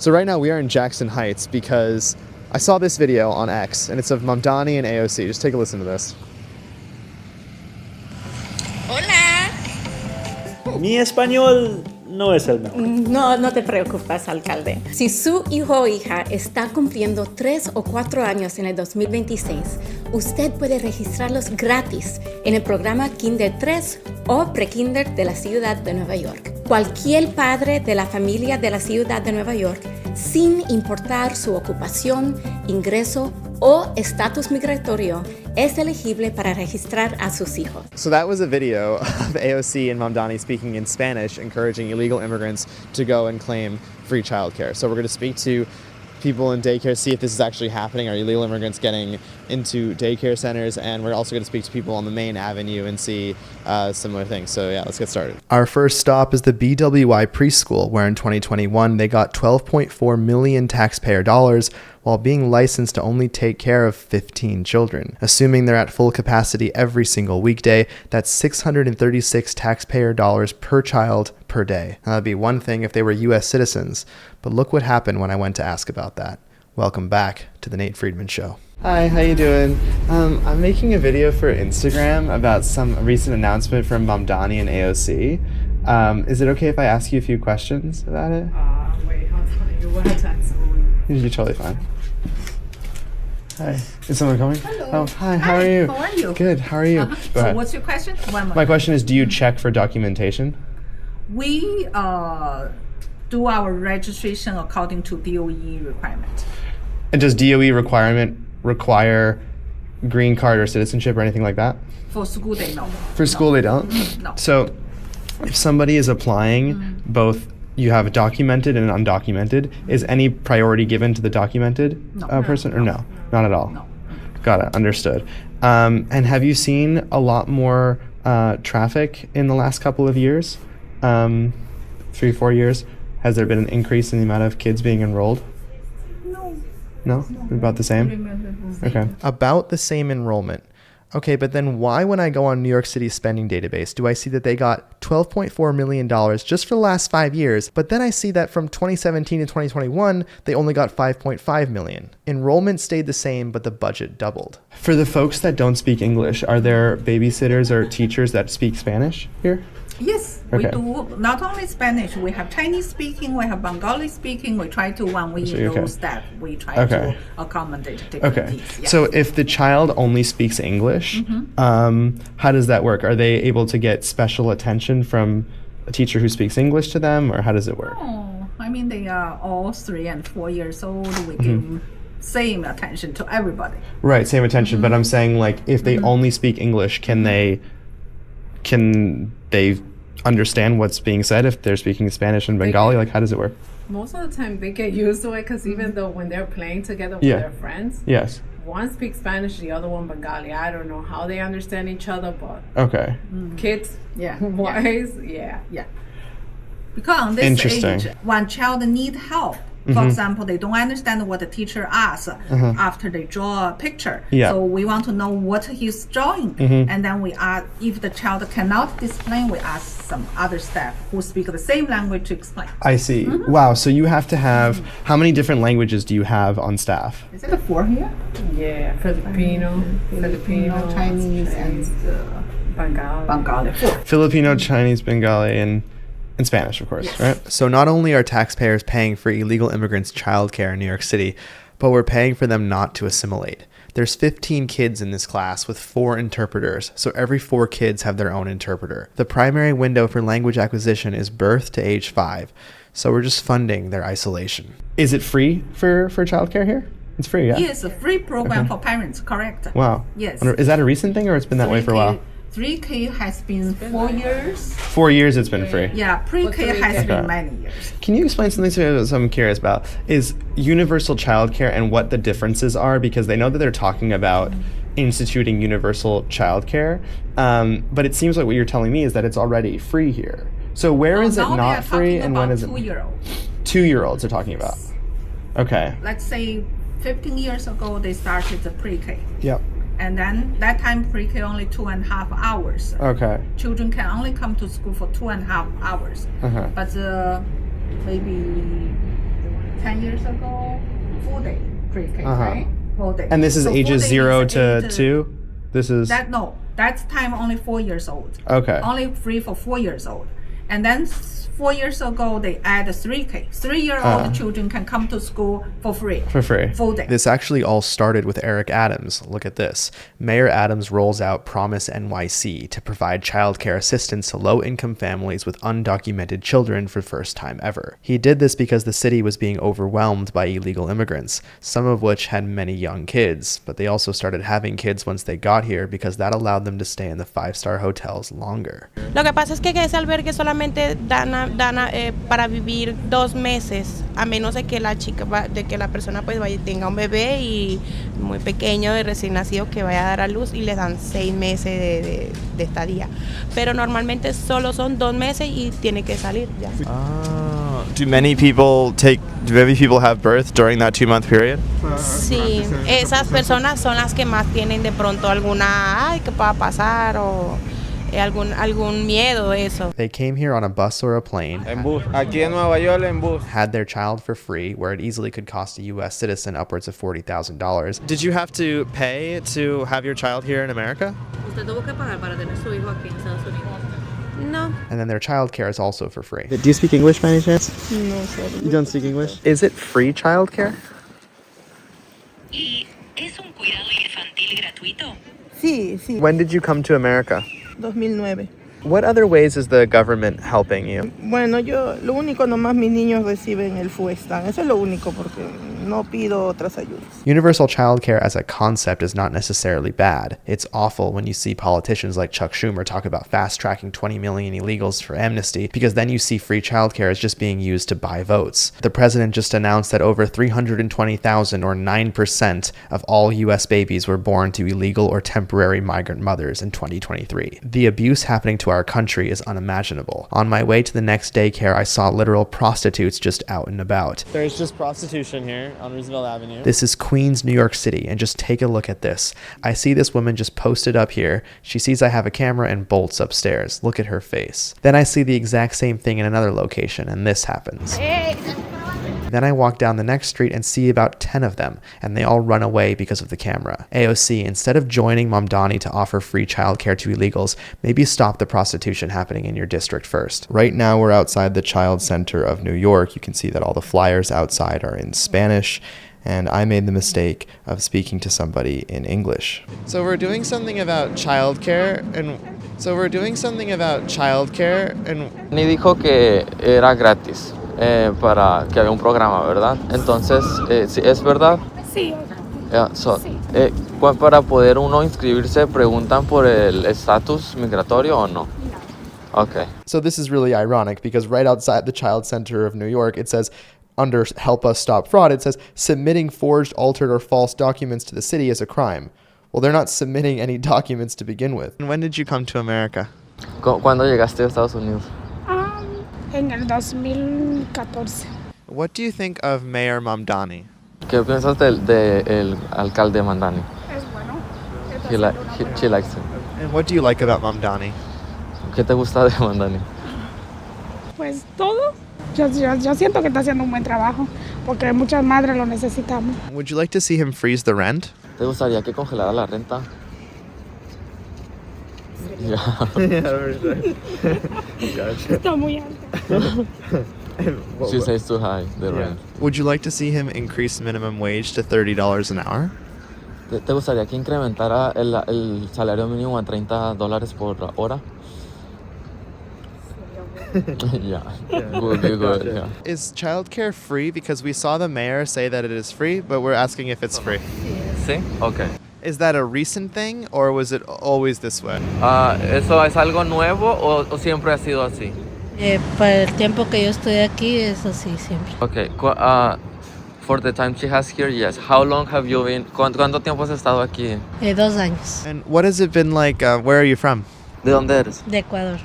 So right now we are in Jackson Heights because I saw this video on X and it's of Mamdani and AOC. Just take a listen to this. Hola. Mi español no es el mejor. No te preocupes, alcalde. Si su hijo o hija está cumpliendo 3 o 4 años en el 2026, usted puede registrarlos gratis en el programa Kinder 3 o Prekinder de la ciudad de Nueva York. Cualquier padre de la familia de la ciudad de Nueva York, sin importar su ocupación, ingreso o estatus migratorio, es elegible para registrar a sus hijos. So that was a video of AOC and Mamdani speaking in Spanish, encouraging illegal immigrants to go and claim free childcare. So we're going to speak to people in daycare, see if this is actually happening. Are illegal immigrants getting into daycare centers? And we're also going to speak to people on the main avenue and see similar things. So yeah, let's get started. Our first stop is the BWI preschool, where in 2021 they got $12.4 million taxpayer dollars while being licensed to only take care of 15 children. Assuming they're at full capacity every single weekday, that's $636 taxpayer dollars per child per day. Now, that'd be one thing if they were US citizens, but look what happened when I went to ask about that. Welcome back to the Nate Friedman Show. Hi, how you doing? I'm making a video for Instagram about some recent announcement from Mamdani and AOC. Is it okay if I ask you a few questions about it? Wait, hold on. You will have to ask. You're totally fine. Hi. Is someone coming? Hello. Oh, hi. How are you? How are you? Good. How are you? So what's your question? One more. My question is, do you check for documentation? We do our registration according to DOE requirement. And does DOE require green card or citizenship or anything like that? For school, they know. For school, they don't? No. So if somebody is applying, both you have documented and undocumented, is any priority given to the documented person? Or no? Not at all? No. Got it. Understood. And have you seen a lot more traffic in the last couple of years? 3-4 years? Has there been an increase in the amount of kids being enrolled? No? About the same? Okay. About the same enrollment. Okay, but then why, when I go on New York City's spending database, do I see that they got $12.4 million just for the last 5 years, but then I see that from 2017 to 2021, they only got $5.5 million. Enrollment stayed the same, but the budget doubled. For the folks that don't speak English, are there babysitters or teachers that speak Spanish here? Yes, Okay. we do not only Spanish. We have Chinese speaking, we have Bengali speking. We try to, when we lose that, we try to accommodate different needs. Yes. So if the child only speaks English, how does that work? Are they able to get special attention from a teacher who speaks English to them, or how does it work? Oh, I mean, they are all 3 and 4 years old. We give same attention to everybody. Right, same attention. But I'm saying, like, if they only speak English, can they understand what's being said if they're speaking Spanish and Bengali? Like, how does it work? Most of the time they get used to it because even though when they're playing together with their friends, Yes. one speaks Spanish, the other one Bengali. I don't know how they understand each other, but Okay. kids, wise, yeah. Because on this Interesting. age, one child need help. For example, they don't understand what the teacher asks after they draw a picture. Yeah. So we want to know what he's drawing. And then we ask, if the child cannot explain, we ask some other staff who speak the same language to explain. I see. Wow, so you have to have, how many different languages do you have on staff? Is it 4 here? Yeah, Filipino, Chinese, and Bengali. 4. Filipino, Chinese, Bengali, and Spanish, of course, right? So not only are taxpayers paying for illegal immigrants' childcare in New York City, but we're paying for them not to assimilate. There's 15 kids in this class with 4 interpreters, so every 4 kids have their own interpreter. The primary window for language acquisition is birth to age 5, so we're just funding their isolation. Is it free for childcare here? It's free, yeah? Yes, a free program for parents, correct. Wow. Yes. Is that a recent thing, or it's been that way for a while? 3K has been 4 years. 4 years it's been free. Yeah, pre-K has been many years. Can you explain something to me that I'm curious about? Is universal childcare and what the differences are? Because they know that they're talking about instituting universal childcare, but it seems like what you're telling me is that it's already free here. So where is it not free, and when is it? 2-year-olds. 2-year-olds are talking about. Okay. Let's say 15 years ago they started the pre-K. Yep. And then that time pre-K only 2.5 hours. Okay. Children can only come to school for 2.5 hours. But maybe 10 years ago, full day pre-K, right? Full day. And this is So ages full day 0 is to 8 2? This is... That's time only 4 years old. Okay. Only free for 4 years old. And then 4 years ago, they add 3K. 3-year-old children can come to school for free. For free. Full day. This actually all started with Eric Adams. Look at this. Mayor Adams rolls out Promise NYC to provide childcare assistance to low-income families with undocumented children for the first time ever. He did this because the city was being overwhelmed by illegal immigrants, some of which had many young kids, but they also started having kids once they got here because that allowed them to stay in the 5-star hotels longer. Lo que pasa es que ese albergue solamente dan para vivir 2 meses, a menos de que la persona pues tenga un bebé y muy pequeño y recién nacido que vaya a dar a luz y les dan 6 meses de estadía. Pero normalmente solo son 2 meses y tiene que salir ya. Do many people have birth during that 2-month period? Sí, esas personas son las que más tienen de pronto alguna, que pueda pasar o algún miedo eso. They came here on a bus or a plane. En bus. Aquí en Nueva York en bus. Had their child for free, where it easily could cost a U.S. citizen upwards of $40,000. Did you have to pay to have your child here in America? Usted tuvo que pagar para tener su hijo aquí en Estados Unidos. No. And then their child care is also for free. Do you speak English by any chance? No, sorry. You don't speak English? Is it free child care? ¿Y es un cuidado infantil gratuito? Sí, sí. When did you come to America? 2009. What other ways is the government helping you? Bueno, lo único nomás mis niños reciben el FUESTAN. Eso es lo único porque no pido otras ayudas. Universal childcare as a concept is not necessarily bad. It's awful when you see politicians like Chuck Schumer talk about fast-tracking 20 million illegals for amnesty, because then you see free childcare as just being used to buy votes. The president just announced that over 320,000 or 9% of all U.S. babies were born to illegal or temporary migrant mothers in 2023. The abuse happening to our country is unimaginable. On my way to the next daycare, I saw literal prostitutes just out and about. There's just prostitution here on Roosevelt Avenue. This is Queens, New York City, and just take a look at this. I see this woman just posted up here. She sees I have a camera and bolts upstairs. Look at her face. Then I see the exact same thing in another location, and this happens. Then I walk down the next street and see about 10 of them, and they all run away because of the camera. AOC, instead of joining Mamdani to offer free childcare to illegals, maybe stop the prostitution happening in your district first. Right now we're outside the Child Center of New York. You can see that all the flyers outside are in Spanish, and I made the mistake of speaking to somebody in English. So we're doing something about childcare, and Ni dijo que era gratis. Para que había un programa, ¿verdad? Entonces, ¿es verdad? Sí. Para poder uno inscribirse, ¿preguntan por el estatus migratorio o no? Okay. So this is really ironic because right outside the Child Center of New York, it says, under Help Us Stop Fraud, it says, submitting forged, altered, or false documents to the city is a crime. Well, they're not submitting any documents to begin with. And when did you come to America? ¿Cuándo llegaste a Estados Unidos? En el 2014. What do you think of Mayor Mamdani? ¿Qué piensas del alcalde Mamdani? Es bueno. She likes him. And what do you like about Mamdani? ¿Qué te gusta de Mamdani? Pues todo. Yo siento que está haciendo un buen trabajo porque muchas madres lo necesitamos. Would you like to see him freeze the rent? ¿Te gustaría que congelara la renta? Yeah. Gotcha. Está muy alto. She says too high, the rent. Would you like to see him increase minimum wage to $30 an hour? ¿Te gustaría que incrementara el salario mínimo a $30 por hora? Yeah. Good. Yeah. Is childcare free? Because we saw the mayor say that it is free, but we're asking if it's free. Sí? Okay. Is that a recent thing, or was it always this way? ¿Eso es algo nuevo o siempre ha sido así? Para el tiempo que yo estoy aquí es así siempre. Okay. For the time she has here, yes. How long have you been? ¿Cuánto tiempo has estado aquí? 2 años. And what has it been like? Where are you from? ¿De dónde eres? De Ecuador.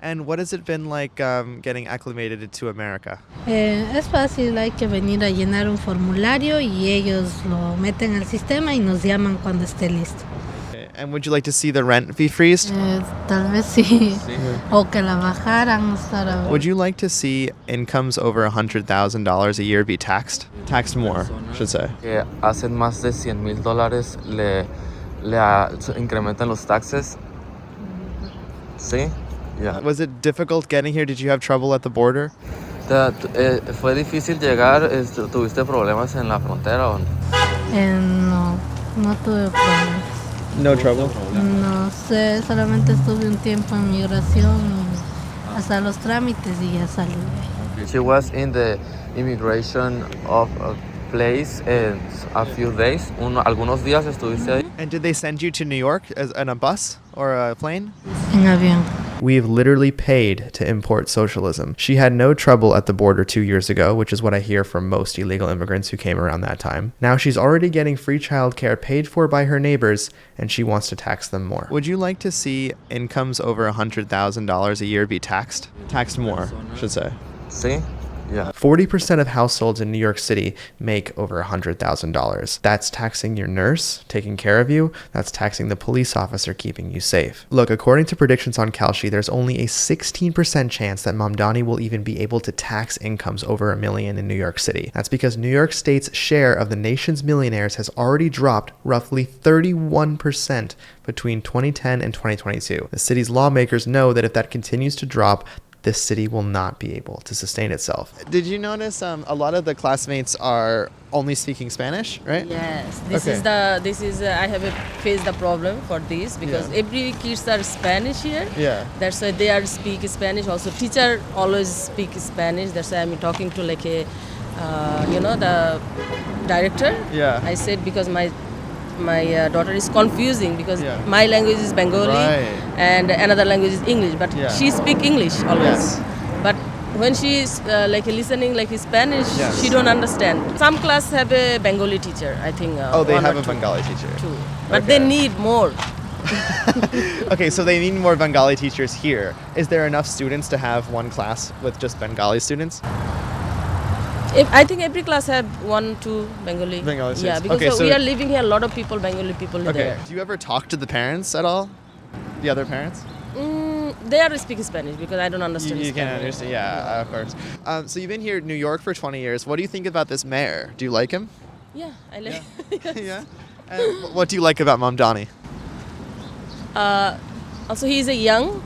And what has it been like getting acclimated to America? Es fácil, hay que venir a llenar un formulario y ellos lo meten al sistema y nos llaman cuando esté listo. And would you like to see the rent be freezed? Tal vez sí. O que la bajaran. Would you like to see incomes over $100,000 a year be taxed? Taxed more, I should say. Que hacen más de $100,000 se incrementan los taxes. Sí. Yeah. Was it difficult getting here? Did you have trouble at the border? ¿Fue difícil llegar? ¿Tuviste problemas en la frontera o no? No, no tuve problemas. No trouble? No sé, solamente estuve un tiempo en migración, hasta los trámites y ya salí. She was in the immigration of a place a few days. Algunos días estuviste ahí. And did they send you to New York in a bus or a plane? En avión. We've literally paid to import socialism. She had no trouble at the border 2 years ago, which is what I hear from most illegal immigrants who came around that time. Now she's already getting free childcare paid for by her neighbors, and she wants to tax them more. Would you like to see incomes over $100,000 a year be taxed? Taxed more, I should say. Sí. Yeah. 40% of households in New York City make over $100,000. That's taxing your nurse taking care of you. That's taxing the police officer keeping you safe. Look, according to predictions on Kalshi, there's only a 16% chance that Mamdani will even be able to tax incomes over $1 million in New York City. That's because New York State's share of the nation's millionaires has already dropped roughly 31% between 2010 and 2022. The city's lawmakers know that if that continues to drop, this city will not be able to sustain itself. Did you notice a lot of the classmates are only speaking Spanish, right? Yes, this is I have faced the problem for this because every kids are Spanish here. Yeah. That's why they are speak Spanish. Also, teacher always speak Spanish. That's why I'm talking to like a, the director. Yeah. I said because my daughter is confusing because my language is Bengali and another language is English, but she speak English always. Yes. But when she is listening like Spanish, she don't understand. Some class have a Bengali teacher, I think. They have a Bengali teacher. Two. But they need more. Okay, so they need more Bengali teachers here. Is there enough students to have one class with just Bengali students? I think every class have 1-2 Bengali. Students. Yeah, because we are living here, a lot of people, Bengali people there. Do you ever talk to the parents at all? The other parents? They are speaking Spanish because I don't understand You can't understand, yeah, of course. So you've been here in New York for 20 years. What do you think about this mayor? Do you like him? Yeah, I like him. Yeah? And what do you like about Mamdani? Also, he is a young,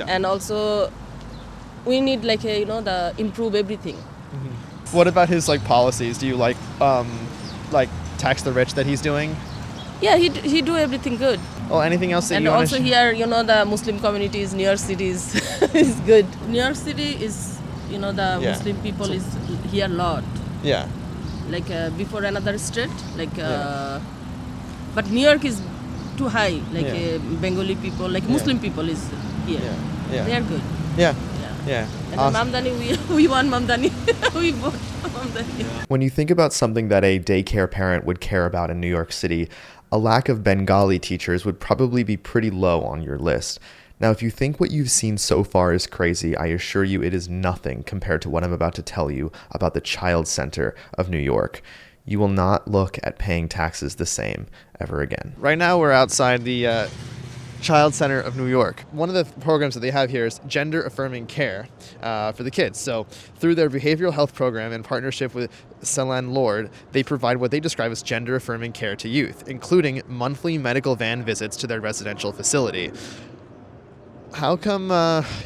and also we need the improve everything. What about his policies? Do you like tax the rich that he's doing? Yeah, he do everything good. Well, anything else that and you want to And also here, the Muslim communities, New York City is good. New York City is, the Muslim people is here a lot. Yeah. Before another state, but New York is too high. Bengali people, Muslim people is here. Yeah. They are good. Yeah. Yeah. And awesome. Mamdani, we want Mamdani. We vote Mamdani. When you think about something that a daycare parent would care about in New York City, a lack of Bengali teachers would probably be pretty low on your list. Now, if you think what you've seen so far is crazy, I assure you it is nothing compared to what I'm about to tell you about the Child Center of New York. You will not look at paying taxes the same ever again. Right now, we're outside the Child Center of New York. One of the programs that they have here is gender affirming care for the kids. So through their behavioral health program in partnership with Celine Lord, they provide what they describe as gender affirming care to youth, including monthly medical van visits to their residential facility. How come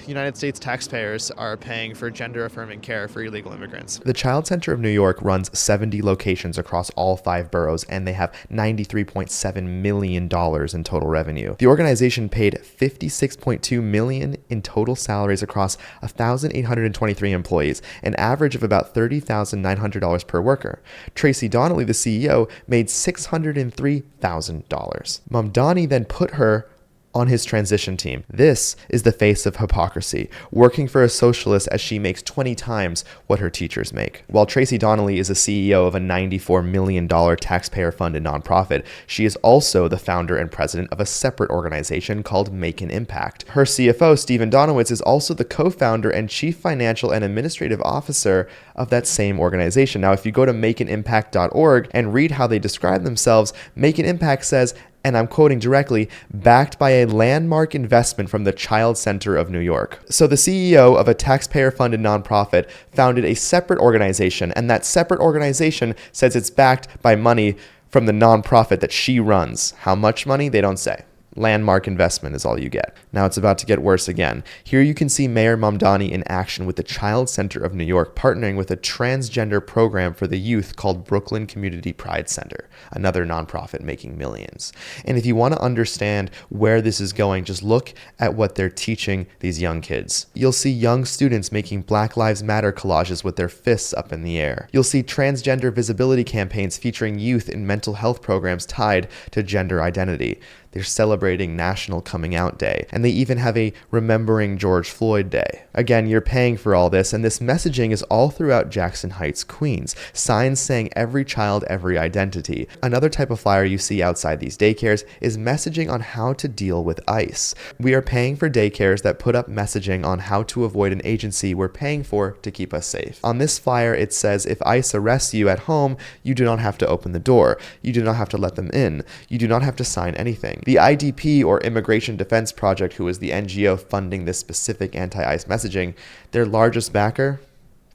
United States taxpayers are paying for gender-affirming care for illegal immigrants? The Child Center of New York runs 70 locations across all 5 boroughs, and they have $93.7 million in total revenue. The organization paid $56.2 million in total salaries across 1,823 employees, an average of about $30,900 per worker. Tracy Donnelly, the CEO, made $603,000. Mamdani then put her on his transition team. This is the face of hypocrisy, working for a socialist as she makes 20 times what her teachers make. While Tracy Donnelly is a CEO of a $94 million taxpayer-funded nonprofit, she is also the founder and president of a separate organization called Make an Impact. Her CFO, Stephen Donowitz, is also the co-founder and chief financial and administrative officer of that same organization. Now, if you go to makeanimpact.org and read how they describe themselves, Make an Impact says, and I'm quoting directly, backed by a landmark investment from the Child Center of New York. So the CEO of a taxpayer-funded nonprofit founded a separate organization, and that separate organization says it's backed by money from the nonprofit that she runs. How much money? They don't say. Landmark investment is all you get. Now it's about to get worse again. Here you can see Mayor Mamdani in action with the Child Center of New York partnering with a transgender program for the youth called Brooklyn Community Pride Center, another nonprofit making millions. And if you want to understand where this is going, just look at what they're teaching these young kids. You'll see young students making Black Lives Matter collages with their fists up in the air. You'll see transgender visibility campaigns featuring youth in mental health programs tied to gender identity. They're celebrating National Coming Out Day, and they even have a Remembering George Floyd Day. Again, you're paying for all this, and this messaging is all throughout Jackson Heights, Queens. Signs saying every child, every identity. Another type of flyer you see outside these daycares is messaging on how to deal with ICE. We are paying for daycares that put up messaging on how to avoid an agency we're paying for to keep us safe. On this flyer, it says if ICE arrests you at home, you do not have to open the door. You do not have to let them in. You do not have to sign anything. The IDP, or Immigration Defense Project, who is the NGO funding this specific anti-ICE messaging, their largest backer,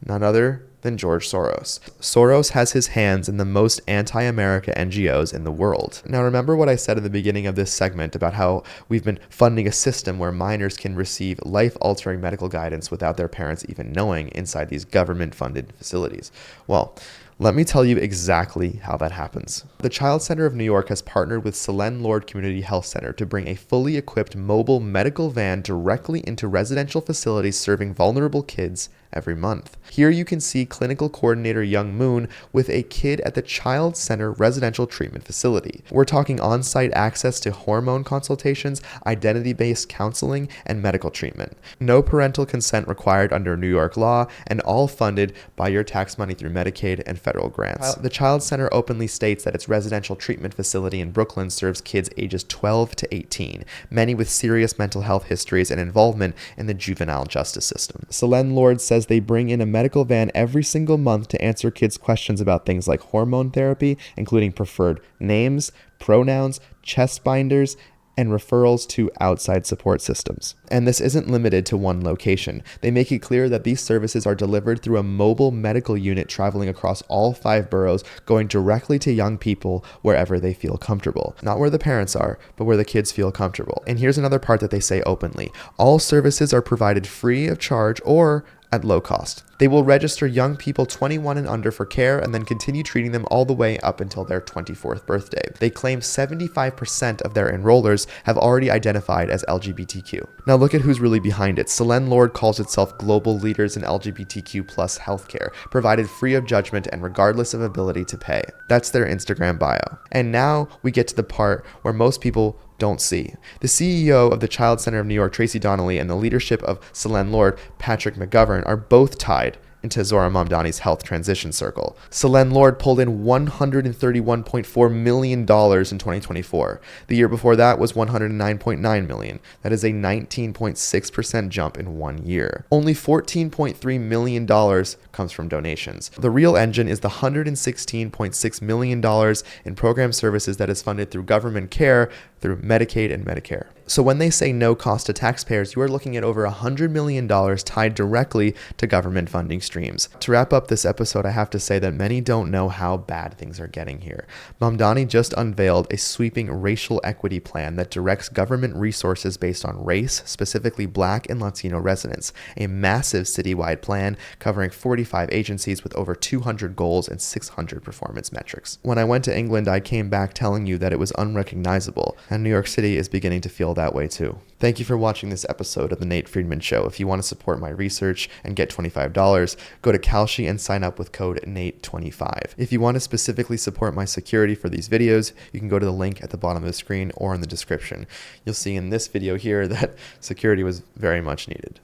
none other than George Soros. Soros has his hands in the most anti-America NGOs in the world. Now remember what I said at the beginning of this segment about how we've been funding a system where minors can receive life-altering medical guidance without their parents even knowing inside these government-funded facilities. Well, let me tell you exactly how that happens. The Child Center of New York has partnered with Selene Lord Community Health Center to bring a fully equipped mobile medical van directly into residential facilities serving vulnerable kids every month. Here you can see clinical coordinator Young Moon with a kid at the Child Center Residential Treatment Facility. We're talking on-site access to hormone consultations, identity-based counseling, and medical treatment. No parental consent required under New York law, and all funded by your tax money through Medicaid and federal grants. The Child Center openly states that its residential treatment facility in Brooklyn serves kids ages 12 to 18, many with serious mental health histories and involvement in the juvenile justice system. Selene Lord says they bring in a medical van every single month to answer kids' questions about things like hormone therapy, including preferred names, pronouns, chest binders, and referrals to outside support systems. And this isn't limited to one location. They make it clear that these services are delivered through a mobile medical unit traveling across all 5 boroughs, going directly to young people wherever they feel comfortable. Not where the parents are, but where the kids feel comfortable. And here's another part that they say openly. All services are provided free of charge or at low cost. They will register young people 21 and under for care and then continue treating them all the way up until their 24th birthday. They claim 75% of their enrollers have already identified as LGBTQ. Now look at who's really behind it. Selene Lord calls itself global leaders in LGBTQ plus healthcare, provided free of judgment and regardless of ability to pay. That's their Instagram bio. And now we get to the part where most people don't see. The CEO of the Child Center of New York, Tracy Donnelly, and the leadership of Selene Lord, Patrick McGovern, are both tied into Zora Mamdani's health transition circle. Selene Lord pulled in $131.4 million in 2024. The year before that was $109.9 million. That is a 19.6% jump in 1 year. Only $14.3 million comes from donations. The real engine is the $116.6 million in program services that is funded through government care through Medicaid and Medicare. So when they say no cost to taxpayers, you are looking at over $100 million tied directly to government funding streams. To wrap up this episode, I have to say that many don't know how bad things are getting here. Mamdani just unveiled a sweeping racial equity plan that directs government resources based on race, specifically Black and Latino residents, a massive citywide plan covering 45 agencies with over 200 goals and 600 performance metrics. When I went to England, I came back telling you that it was unrecognizable, and New York City is beginning to feel that way too. Thank you for watching this episode of The Nate Friedman Show. If you want to support my research and get $25, go to Kalshi and sign up with code NATE25. If you want to specifically support my security for these videos, you can go to the link at the bottom of the screen or in the description. You'll see in this video here that security was very much needed.